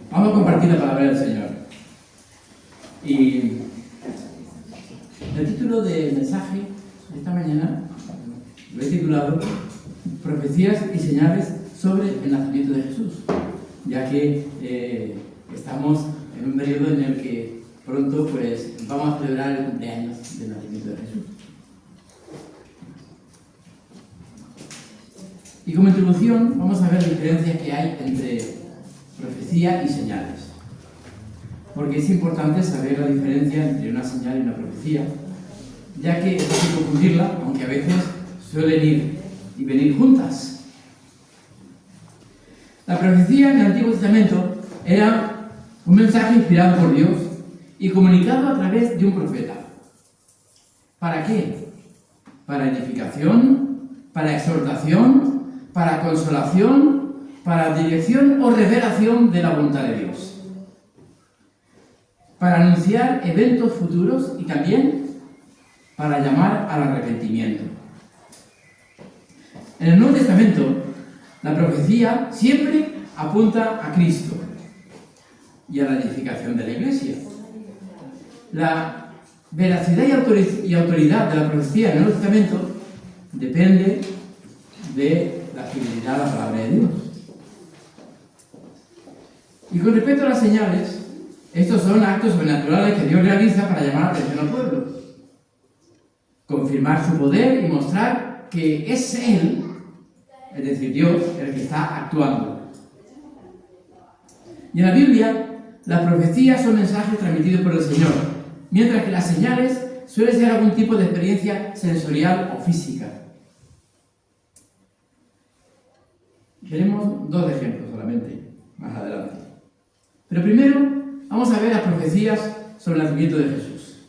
Vamos a compartir la palabra del Señor. Y el título del mensaje de esta mañana lo he titulado Profecías y señales sobre el nacimiento de Jesús, ya que estamos en un periodo en el que pronto vamos a celebrar el cumpleaños del nacimiento de Jesús. Y como introducción vamos a ver las diferencias que hay entre profecía y señales, porque es importante saber la diferencia entre una señal y una profecía, ya que es fácil confundirla, aunque a veces suelen ir y venir juntas. La profecía en el Antiguo Testamento era un mensaje inspirado por Dios y comunicado a través de un profeta. ¿Para qué? Para edificación, para exhortación, para consolación, para dirección o revelación de la voluntad de Dios, para anunciar eventos futuros y también para llamar al arrepentimiento. En el Nuevo Testamento, la profecía siempre apunta a Cristo y a la edificación de la Iglesia. La veracidad y autoridad de la profecía en el Nuevo Testamento depende de la fidelidad a la palabra de Dios. Y con respecto a las señales, estos son actos sobrenaturales que Dios realiza para llamar la atención al pueblo, confirmar su poder y mostrar que es Él, es decir, Dios, el que está actuando. Y en la Biblia, las profecías son mensajes transmitidos por el Señor, mientras que las señales suelen ser algún tipo de experiencia sensorial o física. Veremos dos ejemplos solamente más adelante. Pero primero vamos a ver las profecías sobre el nacimiento de Jesús.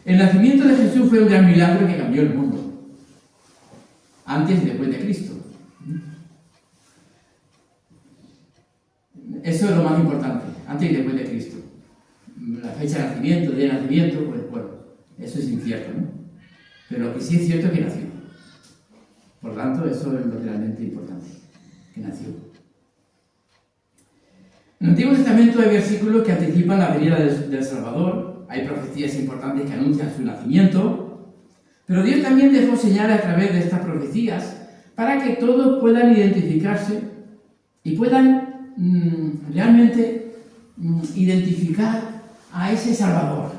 El nacimiento de Jesús fue un gran milagro que cambió el mundo, antes y después de Cristo. Eso es lo más importante, antes y después de Cristo. La fecha de nacimiento, pues bueno, eso es incierto, ¿no? Pero lo que sí es cierto es que nació. Por lo tanto, eso es lo realmente importante, que nació. En el Antiguo Testamento hay versículos que anticipan la venida del Salvador, hay profecías importantes que anuncian su nacimiento, pero Dios también dejó señales a través de estas profecías para que todos puedan identificarse y puedan realmente identificar a ese Salvador.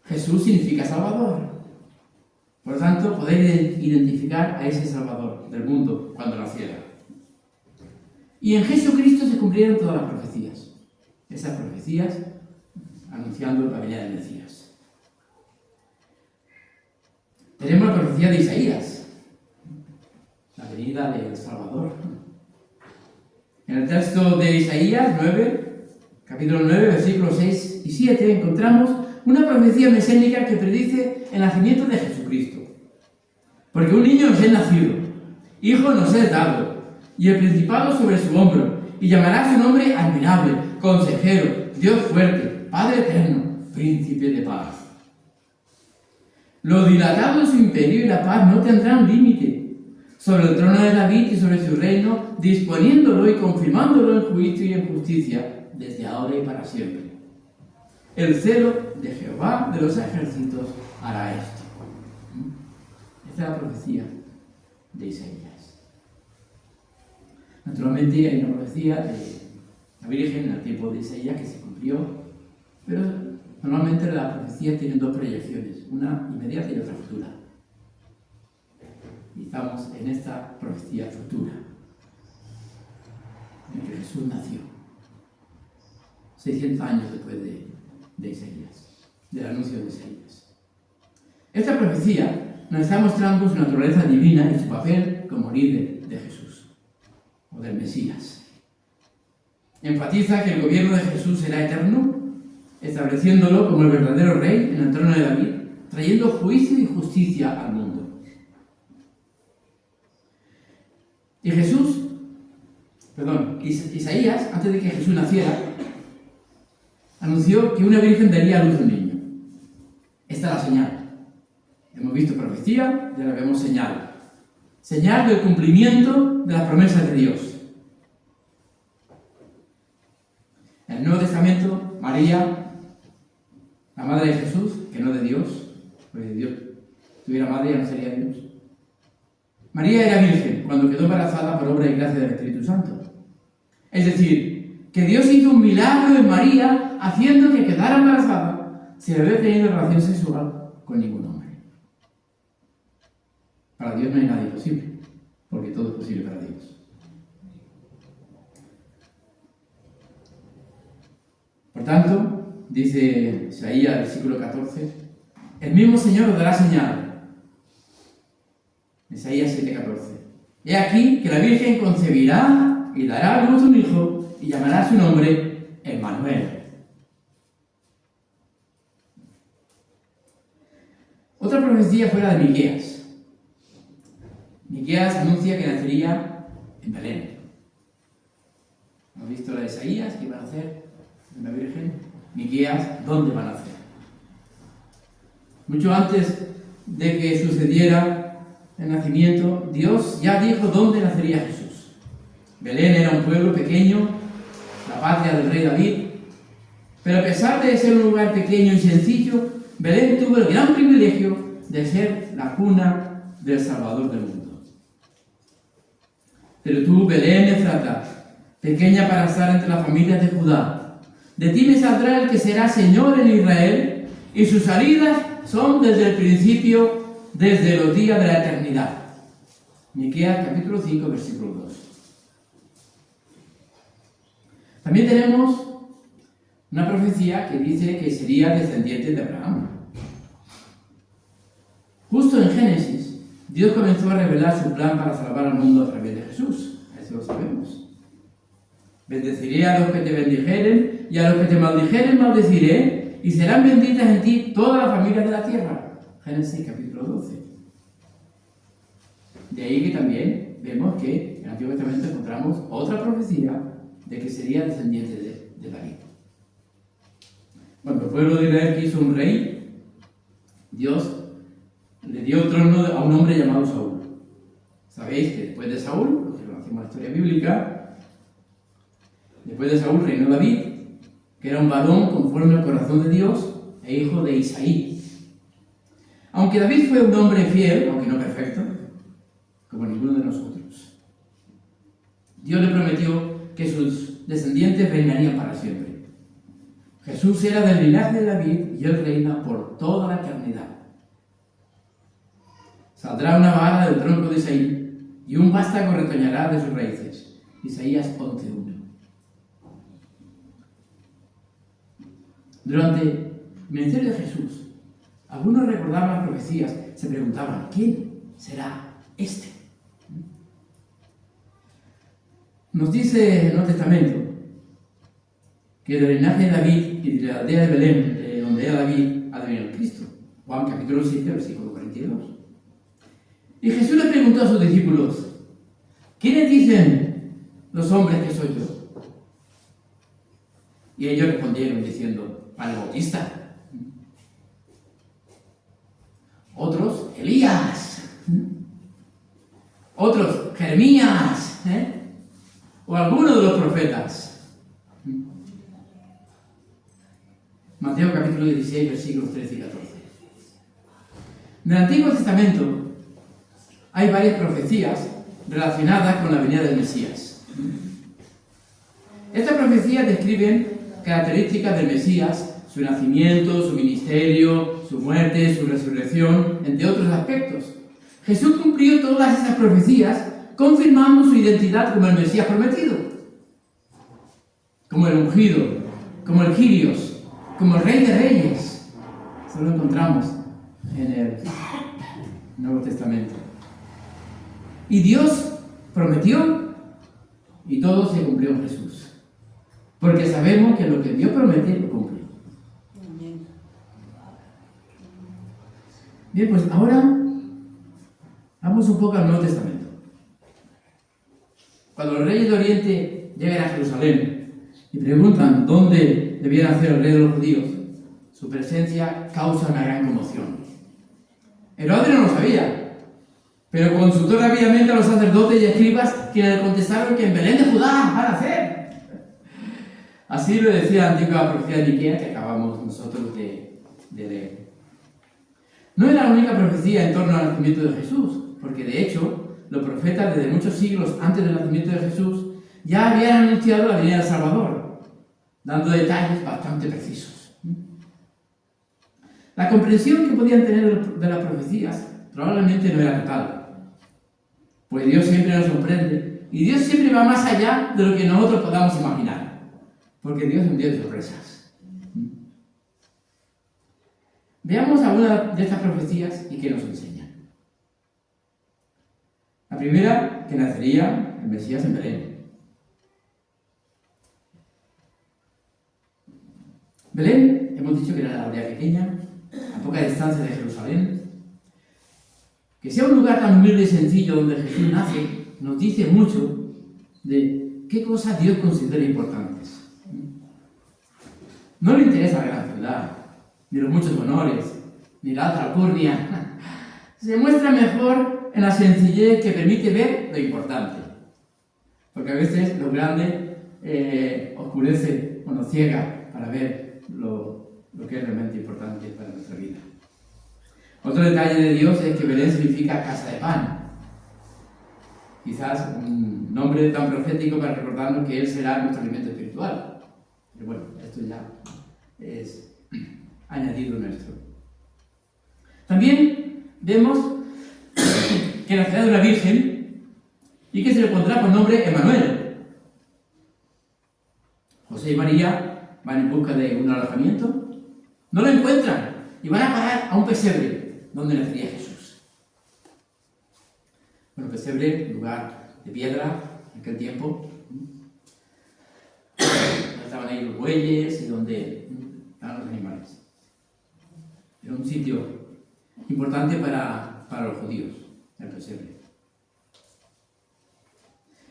Jesús significa Salvador. Por lo tanto, poder identificar a ese Salvador del mundo cuando naciera. Y en Jesucristo se cumplieron todas las profecías. Esas profecías anunciando la venida del Mesías. Tenemos la profecía de Isaías, la venida del Salvador. En el texto de Isaías 9, capítulo 9, versículos 6 y 7, encontramos una profecía mesénica que predice el nacimiento de Jesucristo. Porque un niño nos es nacido, hijo nos es dado, y el principado sobre su hombro, y llamará su nombre admirable, consejero, Dios fuerte, Padre eterno, príncipe de paz. Lo dilatado de su imperio y la paz no tendrán límite sobre el trono de David y sobre su reino, disponiéndolo y confirmándolo en juicio y en justicia, desde ahora y para siempre. El celo de Jehová de los ejércitos hará esto. Esta es la profecía de Isaías. Naturalmente hay una profecía de la Virgen en el tiempo de Isaías que se cumplió, pero normalmente las profecías tienen dos proyecciones, una inmediata y otra futura. Y estamos en esta profecía futura, en que Jesús nació, 600 años después de Isaías, del anuncio de Isaías. Esta profecía nos está mostrando su naturaleza divina y su papel como líder de Jesús, o del Mesías. Enfatiza que el gobierno de Jesús será eterno, estableciéndolo como el verdadero rey en el trono de David, trayendo juicio y justicia al mundo. Isaías, antes de que Jesús naciera, anunció que una virgen daría a luz a un niño. Esta es la señal. Hemos visto profecía y ahora vemos señal. Señal del cumplimiento de las promesas de Dios. María, la madre de Jesús, que no de Dios, porque si Dios tuviera madre ya no sería Dios. María era virgen cuando quedó embarazada por obra y gracia del Espíritu Santo. Es decir, que Dios hizo un milagro en María haciendo que quedara embarazada sin haber tenido relación sexual con ningún hombre. Para Dios no hay nada imposible, porque todo es posible para Dios. Por tanto, dice Isaías, versículo 14, el mismo Señor os dará señal. Isaías 7:14. He aquí que la Virgen concebirá y dará a luz un hijo y llamará su nombre Emmanuel. Otra profecía fue la de Miqueas. Miqueas anuncia que nacería en Belén. ¿Hemos visto la de Isaías que iba a nacer en la Virgen? Miqueas, ¿dónde va a nacer? Mucho antes de que sucediera el nacimiento, Dios ya dijo dónde nacería Jesús. Belén era un pueblo pequeño, la patria del rey David, pero a pesar de ser un lugar pequeño y sencillo, Belén tuvo el gran privilegio de ser la cuna del Salvador del mundo. Pero tú, Belén Efrata, pequeña para estar entre las familias de Judá, de ti me saldrá el que será Señor en Israel, y sus salidas son desde el principio, desde los días de la eternidad. Miqueas capítulo 5, versículo 2. También tenemos una profecía que dice que sería descendiente de Abraham. Justo en Génesis, Dios comenzó a revelar su plan para salvar al mundo a través de Jesús. Eso lo sabemos. Bendeciré a los que te bendijeren, y a los que te maldijeren maldeciré, y serán benditas en ti todas las familias de la tierra. Génesis capítulo 12. De ahí que también vemos que en el Antiguo Testamento encontramos otra profecía de que sería descendiente de David. Cuando el pueblo de Israel quiso un rey, Dios le dio el trono a un hombre llamado Saúl. Sabéis que después de Saúl, los que conocemos la historia bíblica, después de Saúl reinó David, que era un varón conforme al corazón de Dios e hijo de Isaí. Aunque David fue un hombre fiel, aunque no perfecto, como ninguno de nosotros, Dios le prometió que sus descendientes reinarían para siempre. Jesús era del linaje de David y él reina por toda la eternidad. Saldrá una vara del tronco de Isaí y un vástago retoñará de sus raíces. Isaías 11:1. Durante el ministerio de Jesús, algunos recordaban las profecías, se preguntaban, ¿quién será este? Nos dice el Nuevo Testamento que del linaje de David y de la aldea de Belén, de donde era David, ha de venir el Cristo. Juan capítulo 7, versículo 42. Y Jesús le preguntó a sus discípulos, ¿quiénes dicen los hombres que soy yo? Y ellos respondieron diciendo, Juan el Bautista. Otros, Elías. Otros, Jeremías. O alguno de los profetas. Mateo capítulo 16, versículos 13 y 14. En el Antiguo Testamento hay varias profecías relacionadas con la venida del Mesías. Estas profecías describen características del Mesías, su nacimiento, su ministerio, su muerte, su resurrección, entre otros aspectos. Jesús cumplió todas esas profecías, confirmando su identidad como el Mesías prometido, como el ungido, como el Kyrios, como el Rey de Reyes. Eso lo encontramos en el Nuevo Testamento. Y Dios prometió y todo se cumplió en Jesús. Porque sabemos que lo que Dios promete lo cumple. Bien, pues ahora vamos un poco al Nuevo Testamento. Cuando los reyes de Oriente llegan a Jerusalén y preguntan dónde debía nacer el rey de los judíos, su presencia causa una gran conmoción. Herodes no lo sabía, pero consultó rápidamente a los sacerdotes y escribas, quienes le contestaron que en Belén de Judá va a nacer. Así lo decía la antigua profecía de Miqueas que acabamos nosotros de leer. No era la única profecía en torno al nacimiento de Jesús, porque de hecho, los profetas desde muchos siglos antes del nacimiento de Jesús ya habían anunciado la venida del Salvador, dando detalles bastante precisos. La comprensión que podían tener de las profecías probablemente no era total, pues Dios siempre nos sorprende y Dios siempre va más allá de lo que nosotros podamos imaginar, porque Dios es un Dios de sorpresas. Veamos algunas de estas profecías y qué nos enseñan. La primera, que nacería el Mesías en Belén. Belén, hemos dicho que era la aldea pequeña, a poca distancia de Jerusalén. Que sea un lugar tan humilde y sencillo donde Jesús nace, nos dice mucho de qué cosas Dios considera importantes. No le interesa la gran ciudad, ni los muchos honores, ni la alta alcurnia. Se muestra mejor en la sencillez que permite ver lo importante. Porque a veces lo grande oscurece o nos ciega para ver lo que es realmente importante para nuestra vida. Otro detalle de Dios es que Belén significa casa de pan. Quizás un nombre tan profético para recordarnos que Él será nuestro alimento espiritual. Pero bueno, esto ya es añadido nuestro. También vemos que nacerá de una virgen y que se le pondrá por nombre Emmanuel. José y María van en busca de un alojamiento, no lo encuentran y van a parar a un pesebre donde nacería Jesús. Bueno, pesebre, lugar de piedra en aquel tiempo. Estaban ahí los bueyes y donde estaban los animales. Era un sitio importante para los judíos, el pesebre.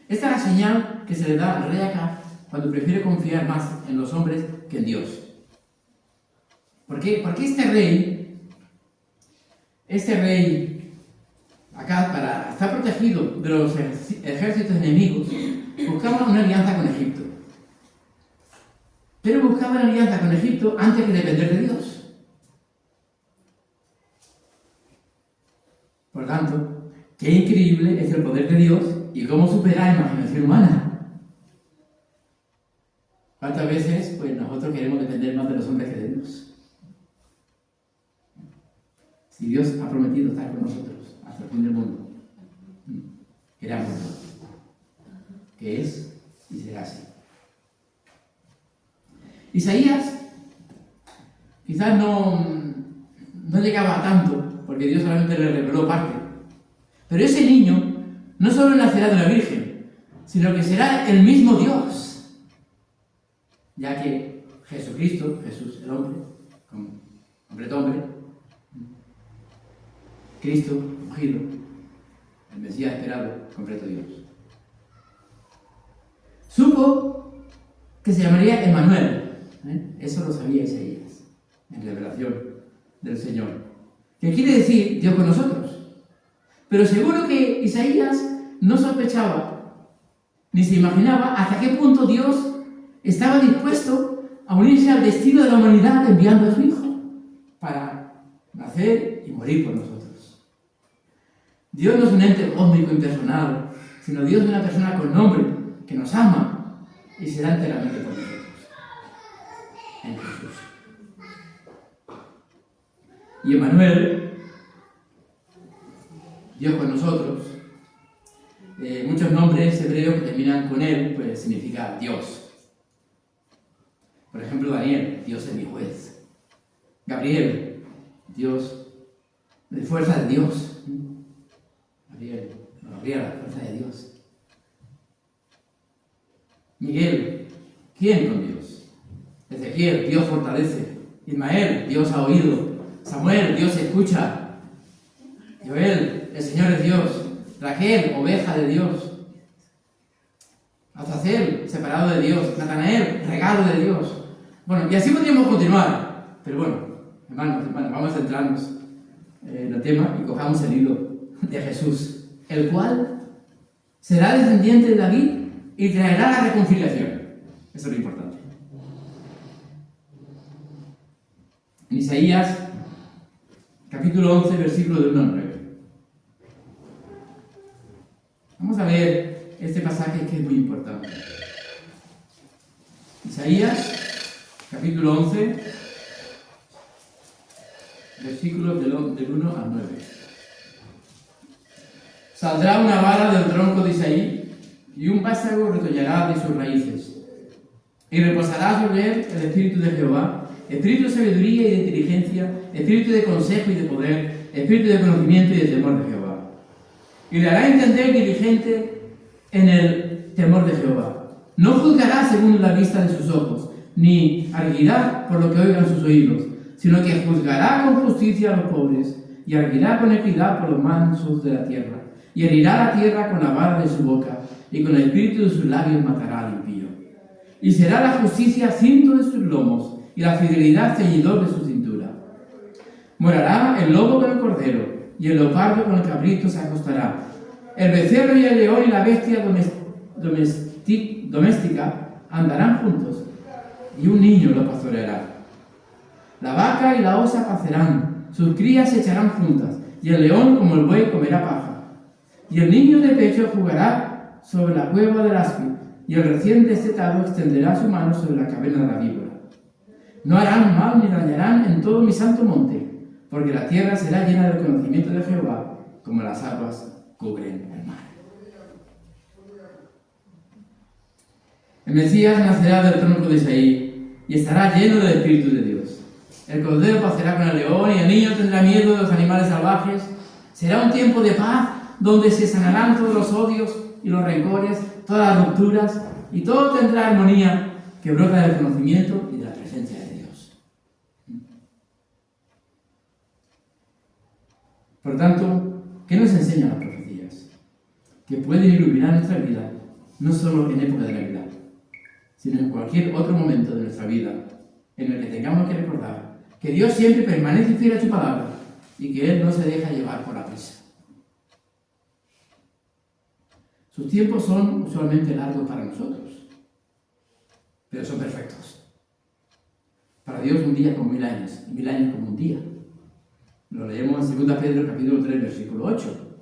Esta es la señal que se le da al rey Acab cuando prefiere confiar más en los hombres que en Dios. ¿Por qué? Porque este rey Acab, para estar protegido de los ejércitos enemigos, buscaba una alianza con Egipto. Pero buscaba la alianza con Egipto antes que depender de Dios. Por tanto, qué increíble es el poder de Dios y cómo supera la imaginación humana. ¿Cuántas veces pues, nosotros queremos depender más de los hombres que de Dios? Si Dios ha prometido estar con nosotros hasta el fin del mundo, queramos que es y será así. Isaías quizás no llegaba a tanto, porque Dios solamente le reveló parte. Pero ese niño no solo nacerá de la Virgen, sino que será el mismo Dios. Ya que Jesucristo, Jesús el hombre, hombre, Cristo, ungido, el Mesías esperado, completo Dios. Supo que se llamaría Emmanuel. Eso lo sabía Isaías, en revelación del Señor. Que quiere decir Dios con nosotros. Pero seguro que Isaías no sospechaba, ni se imaginaba hasta qué punto Dios estaba dispuesto a unirse al destino de la humanidad enviando a su Hijo para nacer y morir por nosotros. Dios no es un ente cósmico impersonal, sino Dios es una persona con nombre que nos ama y será enteramente por nosotros. En Jesús. Y Emmanuel, Dios con nosotros, muchos nombres hebreos que terminan con él, pues significa Dios. Por ejemplo, Daniel, Dios es mi juez. Gabriel, Dios, de fuerza de Dios. Gabriel, la fuerza de Dios. Miguel, ¿quién con Dios? Ezequiel, Dios fortalece. Ismael, Dios ha oído. Samuel, Dios escucha. Joel, el Señor es Dios. Raquel, oveja de Dios. Azazel, separado de Dios. Natanael, regalo de Dios. Bueno, y así podríamos continuar. Pero bueno, hermanos, vamos a centrarnos en el tema y cojamos el hilo de Jesús, el cual será descendiente de David y traerá la reconciliación. Eso es lo importante. En Isaías, capítulo 11, versículo de 1 al 9. Vamos a ver este pasaje que es muy importante. Isaías, capítulo 11, versículos del 1 al 9. Saldrá una vara del tronco de Isaí, y un vástago retoñará de sus raíces. Y reposará sobre él el espíritu de Jehová, espíritu de sabiduría y de inteligencia, espíritu de consejo y de poder, espíritu de conocimiento y de temor de Jehová. Y le hará entender diligente en el temor de Jehová. No juzgará según la vista de sus ojos, ni arguirá por lo que oigan sus oídos, sino que juzgará con justicia a los pobres, y arguirá con equidad por los mansos de la tierra, y herirá la tierra con la vara de su boca, y con el espíritu de sus labios matará al impío. Y será la justicia cinto de sus lomos, y la fidelidad ceñidor de su cintura. Morará el lobo con el cordero, y el leopardo con el cabrito se acostará. El becerro y el león y la bestia doméstica andarán juntos, y un niño lo pastoreará. La vaca y la osa pacerán, sus crías se echarán juntas, y el león como el buey comerá paja. Y el niño de pecho jugará sobre la cueva del áspid, y el recién destetado extenderá su mano sobre la caverna de la víbora. No harán mal ni dañarán en todo mi santo monte, porque la tierra será llena del conocimiento de Jehová, como las aguas cubren el mar. El Mesías nacerá del tronco de Isaí, y estará lleno del Espíritu de Dios. El cordero pacerá con el león, y el niño tendrá miedo de los animales salvajes. Será un tiempo de paz, donde se sanarán todos los odios y los rencores, todas las rupturas, y todo tendrá armonía que brota del conocimiento y de la presencia de Dios. Por tanto, ¿qué nos enseñan las profecías? Que pueden iluminar nuestra vida, no solo en época de Navidad, sino en cualquier otro momento de nuestra vida en el que tengamos que recordar que Dios siempre permanece fiel a su palabra y que Él no se deja llevar por la prisa. Sus tiempos son usualmente largos para nosotros, pero son perfectos. Para Dios un día como 1000 años, y 1000 años como un día. Lo leemos en 2 Pedro capítulo 3, versículo 8.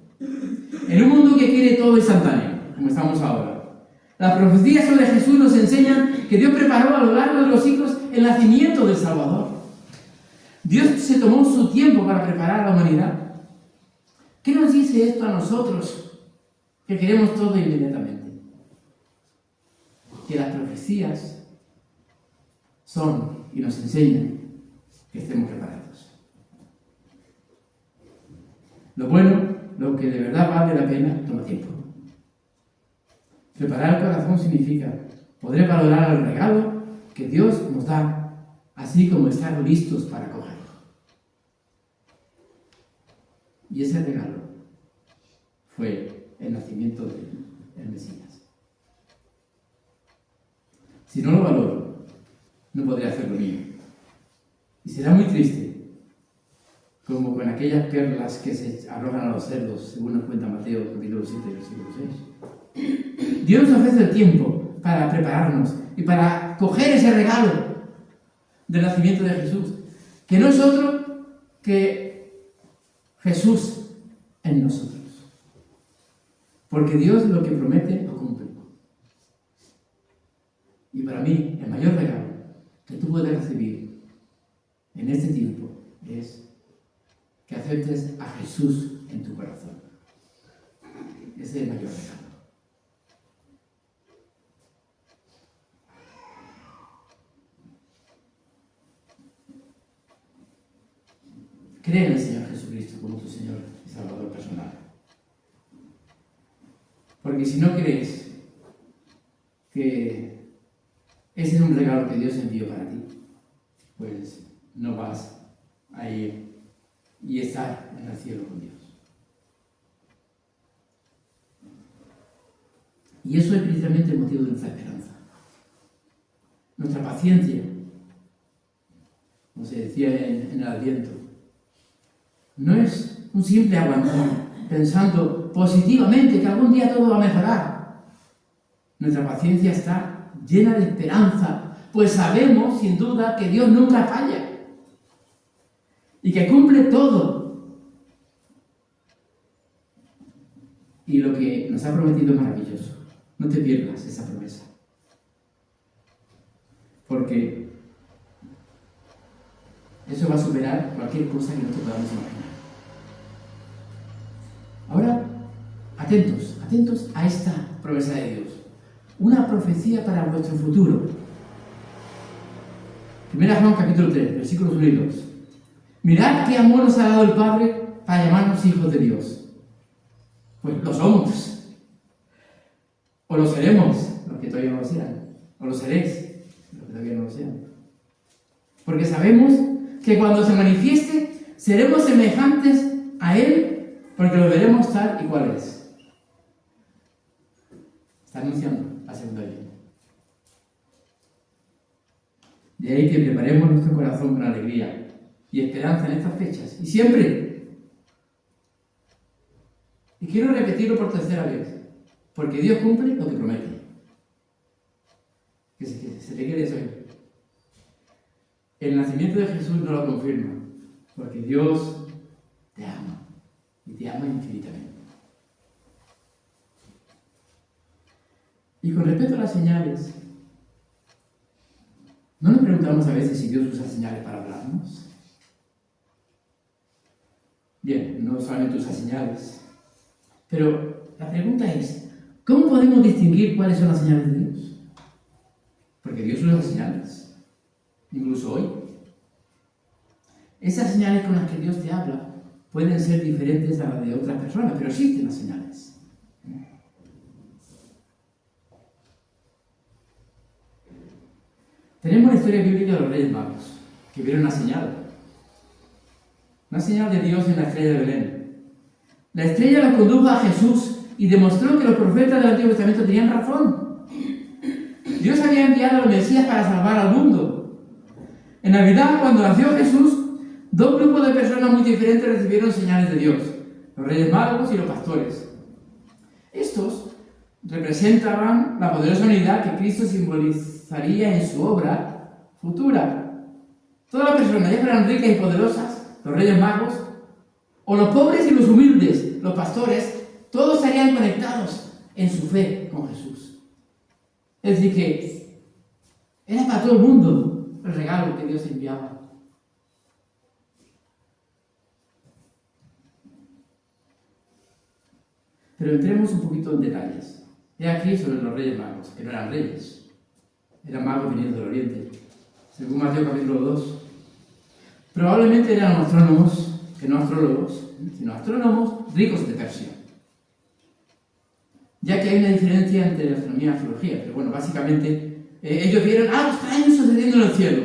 En un mundo que quiere todo instantáneo, como estamos ahora, las profecías sobre Jesús nos enseñan que Dios preparó a lo largo de los siglos el nacimiento del Salvador. Dios se tomó su tiempo para preparar a la humanidad. ¿Qué nos dice esto a nosotros que queremos todo inmediatamente? Que las profecías son y nos enseñan que estemos preparados. Lo bueno, lo que de verdad vale la pena, toma tiempo. Preparar el corazón significa poder valorar el regalo que Dios nos da, así como estar listos para acogerlo. Y ese regalo fue el nacimiento del Mesías. Si no lo valoro, no podré hacer lo mío. Y será muy triste, como con aquellas perlas que se arrojan a los cerdos, según nos cuenta Mateo capítulo 7, versículo 6. Dios nos ofrece el tiempo para prepararnos y para coger ese regalo del nacimiento de Jesús, que no es otro que Jesús en nosotros. Porque Dios lo que promete lo cumple. Y para mí, el mayor regalo que tú puedes recibir en este tiempo es que aceptes a Jesús en tu corazón. Ese es el mayor regalo. Cree en el Señor Jesucristo como tu Señor y Salvador personal. Porque si no crees que ese es un regalo que Dios envió para ti, pues no vas a ir y estar en el cielo con Dios. Y eso es precisamente el motivo de nuestra esperanza. Nuestra paciencia, como se decía en el Adviento, no es un simple aguantar pensando positivamente que algún día todo va a mejorar. Nuestra paciencia está llena de esperanza, pues sabemos sin duda que Dios nunca falla. y que cumple todo. Y lo que nos ha prometido es maravilloso. No te pierdas esa promesa. Porque eso va a superar cualquier cosa que nosotros podamos imaginar. Ahora, atentos a esta promesa de Dios. Una profecía para vuestro futuro. 1 Juan capítulo 3, versículos 1 y 2. Mirad qué amor nos ha dado el Padre para llamarnos hijos de Dios. Pues lo somos. O lo seremos, los que todavía no lo sean. O lo seréis, los que todavía no lo sean. Porque sabemos que cuando se manifieste, seremos semejantes a Él, porque lo veremos tal y cual es. Está anunciando la segunda venida. De ahí que preparemos nuestro corazón con alegría y esperanza en estas fechas. Y siempre. Y quiero repetirlo por tercera vez. Porque Dios cumple lo que promete. Que se te quede eso ahí. El nacimiento de Jesús no lo confirma. Porque Dios te ama. Y te ama infinitamente. Y con respecto a las señales, ¿no nos preguntamos a veces si Dios usa señales para hablarnos? Bien, no solamente usa señales, pero la pregunta es, ¿cómo podemos distinguir cuáles son las señales de Dios? Porque Dios usa señales, incluso hoy. Esas señales con las que Dios te habla pueden ser diferentes a las de otras personas, pero existen las señales. Tenemos la historia bíblica de los Reyes Magos, que vieron una señal de Dios en la estrella de Belén. La estrella los condujo a Jesús y demostró que los profetas del Antiguo Testamento tenían razón. Dios había enviado a los Mesías para salvar al mundo. En Navidad, cuando nació Jesús, dos grupos de personas muy diferentes recibieron señales de Dios, los Reyes Magos y los pastores. Estos representaban la poderosa unidad que Cristo simbolizaría en su obra futura. Todas las personas, ya fueran ricas y poderosas, los Reyes Magos, o los pobres y los humildes, los pastores, todos estarían conectados en su fe con Jesús. Es decir, que era para todo el mundo el regalo que Dios enviaba. Pero entremos un poquito en detalles. He aquí sobre los Reyes Magos, que no eran reyes, eran magos venidos del Oriente. Según Mateo capítulo 2, probablemente eran astrónomos, que no astrólogos, sino astrónomos ricos de Persia. Ya que hay una diferencia entre astronomía y astrología, pero bueno, básicamente ellos vieron algo extraño sucediendo en el cielo.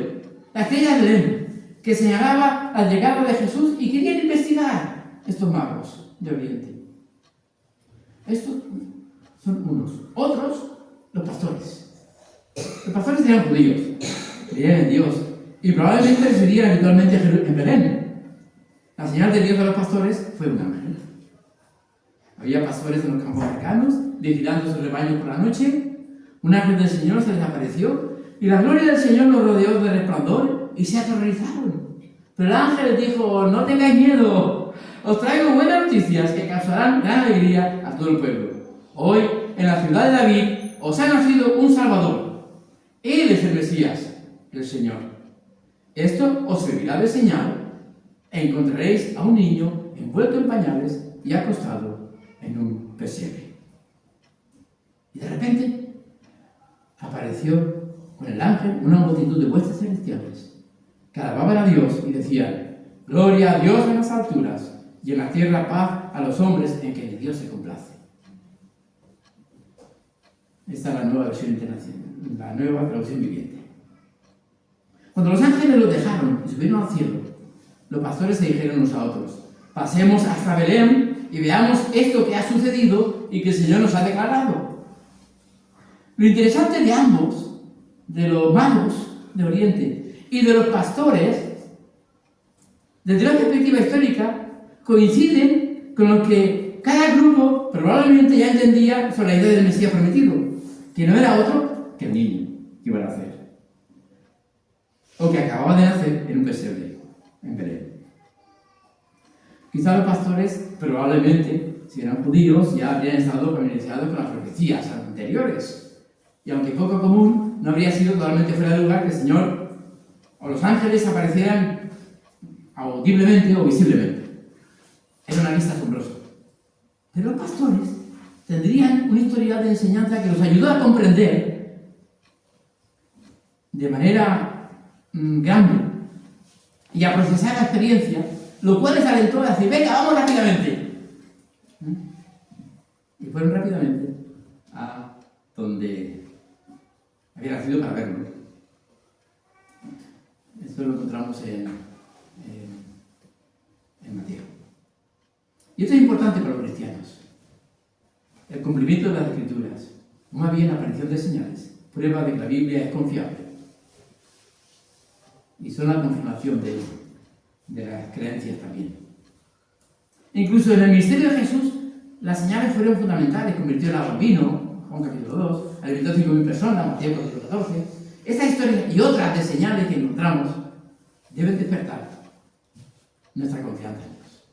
La estrella de Belén, que señalaba la llegada de Jesús y querían investigar estos magos de Oriente. Estos son unos. Otros, los pastores. Los pastores eran judíos, creían en Dios y probablemente residían habitualmente en Belén. La señal de Dios a los pastores fue un ángel. Había pastores en los campos cercanos, vigilando sus rebaños por la noche. Un ángel del Señor se les apareció y la gloria del Señor los rodeó de resplandor y se aterrorizaron. Pero el ángel les dijo: no tengáis miedo, os traigo buenas noticias que causarán gran alegría a todo el pueblo. Hoy, en la ciudad de David, os ha nacido un Salvador. Él es el Mesías, el Señor. Esto os servirá de señal. Encontraréis a un niño envuelto en pañales y acostado en un pesebre. Y de repente apareció con el ángel una multitud de huestes celestiales que alababan a Dios y decían: gloria a Dios en las alturas y en la tierra paz a los hombres en que Dios se complace. Esta es la nueva versión internacional, la nueva traducción viviente. Cuando los ángeles los dejaron y subieron al cielo, los pastores se dijeron unos a otros: pasemos hasta Belén y veamos esto que ha sucedido y que el Señor nos ha declarado. Lo interesante de ambos, de los magos de Oriente y de los pastores, desde una perspectiva histórica, coinciden con lo que cada grupo probablemente ya entendía sobre la idea del Mesías prometido, que no era otro que el niño que iba a nacer, o que acababa de nacer en un pesebre, en Belén. Quizá los pastores, probablemente, si eran judíos, ya habrían estado familiarizados con las profecías anteriores. Y aunque poco común, no habría sido totalmente fuera de lugar que el Señor o los ángeles aparecieran audiblemente o visiblemente. Era una vista asombrosa. Pero los pastores tendrían un historial de enseñanza que los ayuda a comprender de manera grande y a procesar la experiencia, lo cual les alentó a decir, venga, vamos rápidamente. Y fueron rápidamente a donde había nacido para verlo. Esto lo encontramos en Mateo. Y esto es importante para los cristianos. El cumplimiento de las Escrituras, más bien la aparición de señales, prueba de que la Biblia es confiable. Y son la confirmación de las creencias también. Incluso en el ministerio de Jesús, las señales fueron fundamentales. Convirtió el agua en vino, Juan capítulo 2, alimentó 5.000 personas, Mateo capítulo 14. Esta historia y otras de señales que encontramos deben despertar nuestra confianza en Dios.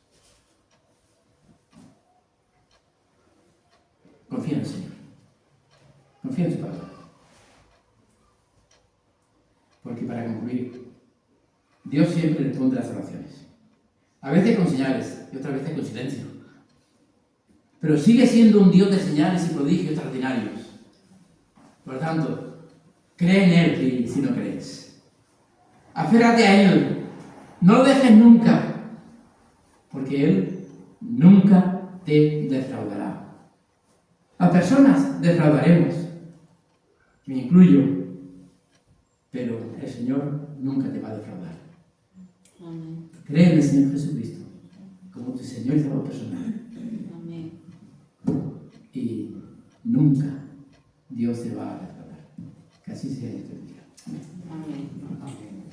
Confía en el Señor. Confía en su palabra. Porque para concluir, Dios siempre responde a las oraciones. A veces con señales y otras veces con silencio. Pero sigue siendo un Dios de señales y prodigios extraordinarios. Por lo tanto, cree en Él si no crees. Aférrate a Él. No lo dejes nunca. Porque Él nunca te defraudará. Las personas defraudaremos. Me incluyo. Pero el Señor nunca te va a defraudar. Amén. Cree en el Señor Jesucristo como tu Señor y Salvador personal. Amén. Y nunca Dios te va a defraudar. Que así sea este día. Amén. Amén. Amén.